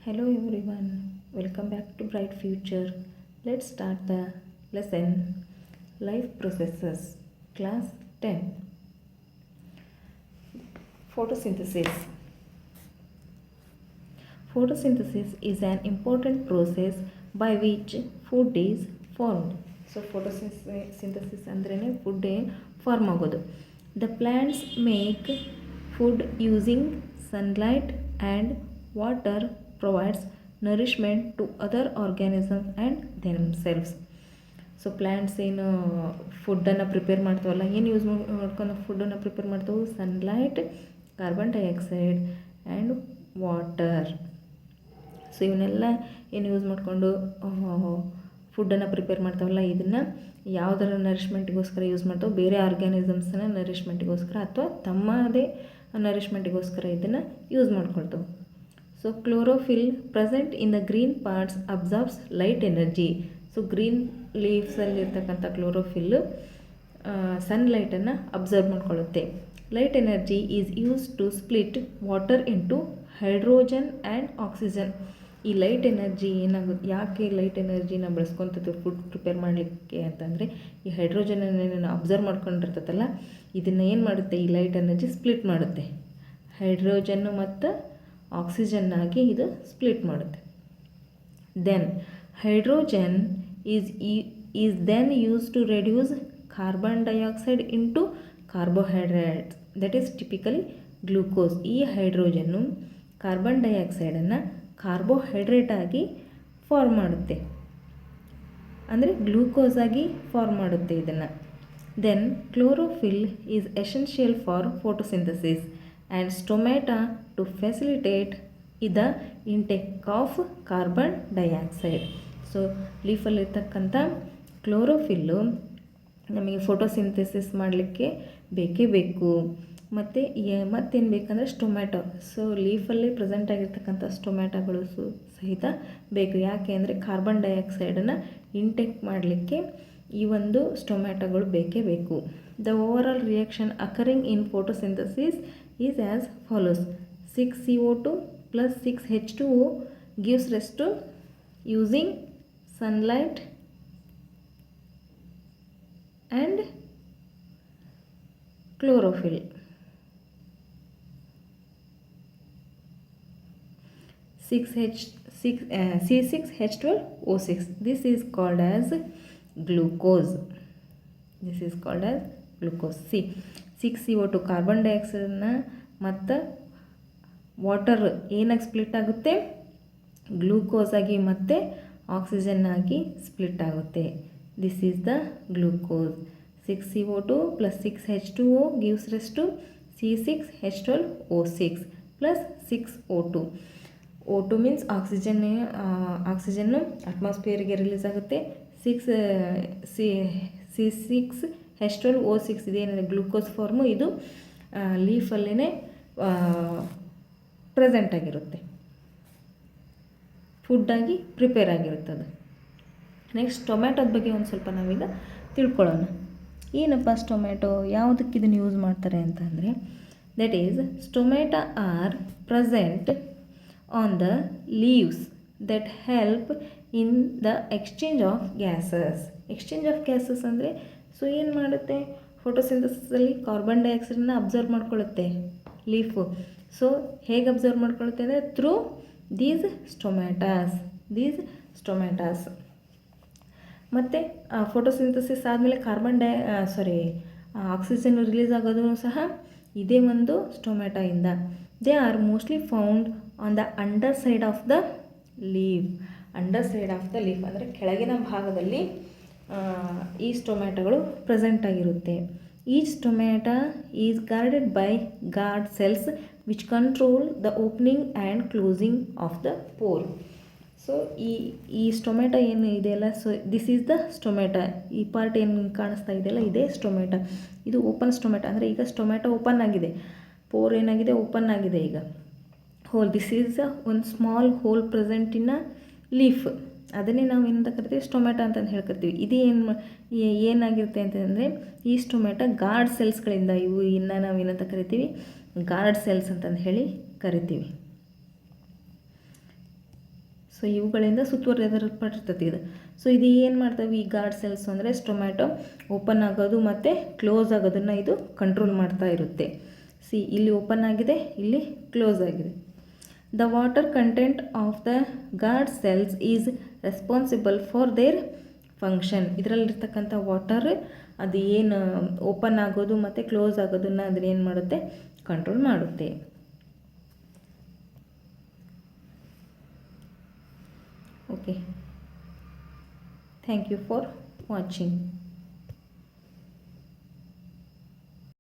Hello everyone, welcome back to Bright Future. Let's start the lesson Life Processes, Class 10. Photosynthesis. Photosynthesis is an important process by which food is formed. So photosynthesis ಅಂದ್ರೇ food form ಆಗೋದು. The plants make food using sunlight and water provides nourishment to other organisms and themselves. So plants ಏನು ಫುಡ್ಡನ್ನು prepare ಮಾಡ್ತಾವಲ್ಲ, ಏನು use ಮಾಡ್ಕೊಂಡು ಫುಡ್ಡನ್ನು prepare ಮಾಡ್ತಾವೆ? Sunlight, carbon dioxide and water. So ಇವನ್ನೆಲ್ಲ ಏನು ಯೂಸ್ ಮಾಡಿಕೊಂಡು ಫುಡ್ಡನ್ನು ಪ್ರಿಪೇರ್ ಮಾಡ್ತಾವಲ್ಲ, ಇದನ್ನು ಯಾವುದರ ನರಿಷ್ಮೆಂಟಿಗೋಸ್ಕರ ಯೂಸ್ ಮಾಡ್ತಾವೆ? ಬೇರೆ ಆರ್ಗ್ಯಾನಿಸಮ್ಸ್ನ ನರಿಷ್ಮೆಂಟಿಗೋಸ್ಕರ ಅಥವಾ ತಮ್ಮದೇ ನರಿಷ್ಮೆಂಟಿಗೋಸ್ಕರ ಇದನ್ನು ಯೂಸ್ ಮಾಡ್ಕೊಳ್ತಾವೆ. So chlorophyll present in the green parts absorbs light energy. So green ಲೀವ್ಸಲ್ಲಿರ್ತಕ್ಕಂಥ ಕ್ಲೋರೋಫಿಲ್ಲು ಸನ್ಲೈಟನ್ನು ಅಬ್ಸರ್ವ್ ಮಾಡ್ಕೊಳ್ಳುತ್ತೆ. Light energy is use to split water into hydrogen and oxygen. ಈ ಲೈಟ್ ಎನರ್ಜಿ ಏನಾಗುತ್ತೆ, ಯಾಕೆ ಲೈಟ್ ಎನರ್ಜಿನ ಬಳಸ್ಕೊತದ್ದು ಫುಡ್ ಪ್ರಿಪೇರ್ ಮಾಡಲಿಕ್ಕೆ ಅಂತಂದರೆ, ಈ ಹೈಡ್ರೋಜನನ್ನು ಅಬ್ಸರ್ವ್ ಮಾಡ್ಕೊಂಡಿರ್ತದಲ್ಲ, ಇದನ್ನು ಏನು ಮಾಡುತ್ತೆ? ಈ ಲೈಟ್ ಎನರ್ಜಿ ಸ್ಪ್ಲಿಟ್ ಮಾಡುತ್ತೆ. ಹೈಡ್ರೋಜನ್ನು ಮತ್ತು ಆಕ್ಸಿಜನ್ನಾಗಿ ಇದು ಸ್ಪ್ಲಿಟ್ ಮಾಡುತ್ತೆ. Then hydrogen is then use to reduce carbon dioxide into carbohydrates, that is typically glucose. ಈ ಹೈಡ್ರೋಜನ್ನು ಕಾರ್ಬನ್ ಡೈಆಕ್ಸೈಡನ್ನು ಕಾರ್ಬೋಹೈಡ್ರೇಟ್ ಆಗಿ ಫಾರ್ಮ್ ಮಾಡುತ್ತೆ, ಅಂದರೆ ಗ್ಲೂಕೋಸ್ ಆಗಿ ಫಾರ್ಮ್ ಮಾಡುತ್ತೆ ಇದನ್ನು. Then chlorophyll is essential for photosynthesis and stomata to facilitate the intake of carbon dioxide. So ಲೀಫಲ್ಲಿರ್ತಕ್ಕಂಥ chlorophyll ನಮಗೆ ಫೋಟೋಸಿಂಥೆಸಿಸ್ ಮಾಡಲಿಕ್ಕೆ ಬೇಕೇ ಬೇಕು. ಮತ್ತು ಮತ್ತೇನು ಬೇಕಂದರೆ ಸ್ಟೊಮ್ಯಾಟೊ. ಸೊ ಲೀಫಲ್ಲಿ ಪ್ರೆಸೆಂಟ್ ಆಗಿರ್ತಕ್ಕಂಥ ಸ್ಟೊಮ್ಯಾಟೊಗಳು ಸಹಿತ ಬೇಕು. ಯಾಕೆ ಅಂದರೆ ಕಾರ್ಬನ್ ಡೈಆಕ್ಸೈಡನ್ನು ಇಂಟೇಕ್ ಮಾಡಲಿಕ್ಕೆ ಈ ಒಂದು ಸ್ಟೊಮ್ಯಾಟೊಗಳು ಬೇಕೇ ಬೇಕು. The overall reaction occurring in photosynthesis is as follows: 6CO2 plus 6H2O gives rise to using sunlight and chlorophyll. C6H12O6. This is called as glucose. This is called as glucose. C 6CO2 carbon ಡೈಆಕ್ಸೈಡನ್ನ ಮತ್ತು water ಏನಾಗಿ split ಆಗುತ್ತೆ? Glucose ಆಗಿ ಮತ್ತು oxygen ಆಗಿ split ಆಗುತ್ತೆ. This is the glucose. 6CO2 plus 6H2O gives rise to C6H12O6 plus 6O2. O2 means oxygen ಅಟ್ಮಾಸ್ಫಿಯರಿಗೆ release ಆಗುತ್ತೆ. C6H12O6 ಇದೇನಿದೆ ಗ್ಲೂಕೋಸ್ ಫಾರ್ಮು, ಇದು ಲೀಫಲ್ಲೇ ಪ್ರೆಸೆಂಟ್ ಆಗಿರುತ್ತೆ, ಫುಡ್ಡಾಗಿ ಪ್ರಿಪೇರ್ ಆಗಿರುತ್ತದೆ. ನೆಕ್ಸ್ಟ್ ಟೊಮ್ಯಾಟೋದ ಬಗ್ಗೆ ಒಂದು ಸ್ವಲ್ಪ ನಾವೀಗ ತಿಳ್ಕೊಳ್ಳೋಣ. ಏನಪ್ಪ ಟೊಮ್ಯಾಟೊ, ಯಾವುದಕ್ಕೆ ಇದನ್ನು ಯೂಸ್ ಮಾಡ್ತಾರೆ ಅಂತಂದರೆ, that is tomato are present on the leaves that help in the exchange of gases. Exchange of gases ಅಂದರೆ, ಸೊ ಏನು ಮಾಡುತ್ತೆ? ಫೋಟೋಸಿಂಥಸಿಸಲ್ಲಿ ಕಾರ್ಬನ್ ಡೈಆಕ್ಸೈಡನ್ನ ಅಬ್ಸರ್ವ್ ಮಾಡ್ಕೊಳ್ಳುತ್ತೆ ಲೀಫು. ಸೊ ಹೇಗೆ ಅಬ್ಸರ್ವ್ ಮಾಡ್ಕೊಳ್ಳುತ್ತೆ ಅಂದರೆ ಥ್ರೂ ದೀಸ್ ಸ್ಟೊಮ್ಯಾಟಾಸ್. ಮತ್ತು ಫೋಟೋಸಿಂಥಸಿಸ್ ಆದಮೇಲೆ ಆಕ್ಸಿಜನ್ ರಿಲೀಸ್ ಆಗೋದು ಸಹ ಇದೇ ಒಂದು ಸ್ಟೊಮ್ಯಾಟೊಯಿಂದ. They are mostly found on the underside of the leaf. ಅಂದರೆ ಕೆಳಗಿನ ಭಾಗದಲ್ಲಿ ಈ ಸ್ಟೊಮ್ಯಾಟೊಗಳು ಪ್ರೆಸೆಂಟ್ ಆಗಿರುತ್ತೆ. Each stomata is guarded by guard cells which control the opening and closing of the pore. So ಈ ಸ್ಟೊಮ್ಯಾಟೊ ಏನು ಇದೆಯಲ್ಲ, so this is the stomata. ಈ ಪಾರ್ಟ್ ಏನು ಕಾಣಿಸ್ತಾ ಇದೆಯಲ್ಲ, ಇದೇ ಸ್ಟೊಮ್ಯಾಟೊ. ಇದು ಓಪನ್ ಸ್ಟೊಮ್ಯಾಟೊ, ಅಂದರೆ ಈಗ ಸ್ಟೊಮ್ಯಾಟೊ ಓಪನ್ ಆಗಿದೆ, ಪೋರ್ ಏನಾಗಿದೆ? ಓಪನ್ ಆಗಿದೆ ಈಗ. ಹೋಲ್, ದಿಸ್ ಈಸ್ ಒಂದು small hole present in a leaf. ಅದನ್ನೇ ನಾವು ಏನಂತ ಕರಿತೀವಿ? ಸ್ಟೊಮ್ಯಾಟೊ ಅಂತಂದು ಹೇಳ್ಕೊತೀವಿ. ಇದು ಏನಾಗಿರುತ್ತೆ ಅಂತಂದರೆ, ಈ ಸ್ಟೊಮ್ಯಾಟೊ ಗಾರ್ಡ್ ಸೆಲ್ಸ್ಗಳಿಂದ, ಇವು ಇನ್ನು ನಾವು ಏನಂತ ಕರಿತೀವಿ? ಗಾರ್ಡ್ ಸೆಲ್ಸ್ ಅಂತಂದು ಹೇಳಿ ಕರಿತೀವಿ. ಸೊ ಇವುಗಳಿಂದ ಸುತ್ತುವರೆದಲ್ಪಟ್ಟಿರ್ತದೆ ಇದು. ಸೊ ಇದು ಏನು ಮಾಡ್ತವೆ ಈ ಗಾರ್ಡ್ ಸೆಲ್ಸ್ ಅಂದರೆ ಸ್ಟೊಮ್ಯಾಟೊ ಓಪನ್ ಆಗೋದು ಮತ್ತು ಕ್ಲೋಸ್ ಆಗೋದನ್ನು ಇದು ಕಂಟ್ರೋಲ್ ಮಾಡ್ತಾ ಇರುತ್ತೆ. ಇಲ್ಲಿ ಓಪನ್ ಆಗಿದೆ, ಇಲ್ಲಿ ಕ್ಲೋಸ್ ಆಗಿದೆ. The water content of the guard cells is responsible for their function. ಇದರಲ್ಲಿರ್ತಕ್ಕಂಥ ವಾಟರ್ ಅದು ಏನು ಓಪನ್ ಆಗೋದು ಮತ್ತು ಕ್ಲೋಸ್ ಆಗೋದನ್ನು ಅದನ್ನೇನು ಮಾಡುತ್ತೆ, ಕಂಟ್ರೋಲ್ ಮಾಡುತ್ತೆ. Okay, thank you for watching.